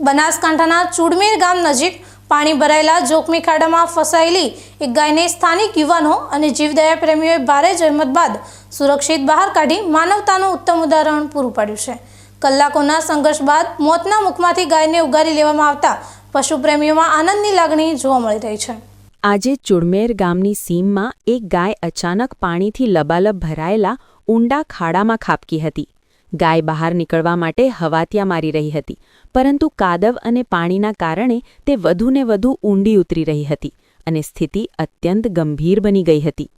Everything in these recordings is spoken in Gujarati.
બનાસકાંઠાના ચુડમેર ગામ નજીક પાણી ભરાયેલા જોખમી ખાડામાં ફસાયેલી એક ગાયને સ્થાનિક યુવાનો અને જીવદયા પ્રેમીઓએ ભારે જહેમત બાદ સુરક્ષિત બહાર કાઢી માનવતાનું ઉત્તમ ઉદાહરણ પૂરું પાડ્યું છે। કલાકોના સંઘર્ષ બાદ મોતના મુખમાંથી ગાયને ઉગારી લેવામાં આવતા પશુ પ્રેમીઓમાં આનંદની લાગણી જોવા મળી રહી છે। આજે ચુડમેર ગામની સીમમાં એક ગાય અચાનક પાણીથી લબાલબ ભરાયેલા ઊંડા ખાડામાં ખાબકી હતી। ગાય બહાર નીકળવા માટે હવાતિયા મારી રહી હતી, પરંતુ કાદવ અને પાણીના કારણે તે વધુને વધુ ઊંડી ઉતરી રહી હતી અને સ્થિતિ અત્યંત ગંભીર બની ગઈ હતી।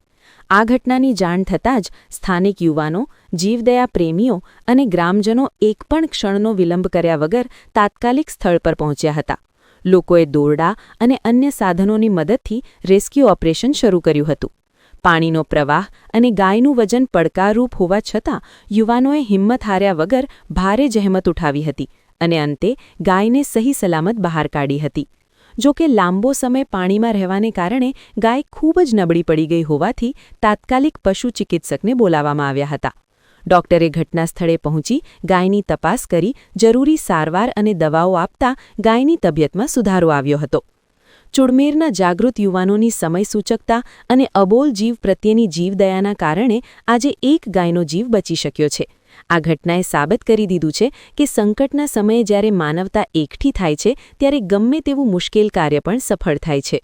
આ ઘટનાની જાણ થતાં જ સ્થાનિક યુવાનો, જીવદયા પ્રેમીઓ અને ગ્રામજનો એક પણ ક્ષણનો વિલંબ કર્યા વગર તાત્કાલિક સ્થળ પર પહોંચ્યા હતા। લોકોએ દોરડા અને અન્ય સાધનોની મદદથી રેસ્ક્યુ ઓપરેશન શરૂ કર્યું હતું। પાણીનો પ્રવાહ અને ગાયનું વજન પડકારરૂપ હોવા છતાં યુવાનોએ હિંમત હાર્યા વગર ભારે જહેમત ઉઠાવી હતી અને અંતે ગાયને સહી સલામત બહાર કાઢી હતી। જો કે લાંબો સમય પાણીમાં રહેવાને કારણે ગાય ખૂબ જ નબળી પડી ગઈ હોવાથી તાત્કાલિક પશુ ચિકિત્સકને બોલાવવામાં આવ્યા હતા। ડોક્ટરે ઘટના સ્થળે પહોંચી ગાયની તપાસ કરી જરૂરી સારવાર અને દવાઓ આપતા ગાયની તબિયતમાં સુધારો આવ્યો હતો। ચુડમેરના જાગૃત યુવાનોની સમયસૂચકતા અને અબોલ જીવ પ્રત્યેની જીવદયાના કારણે આજે એક ગાયનો જીવ બચી શક્યો છે। આ ઘટનાએ સાબિત કરી દીધું છે કે સંકટના સમયે જ્યારે માનવતા એકઠી થાય છે ત્યારે ગમે તેવું મુશ્કેલ કાર્ય પણ સફળ થાય છે।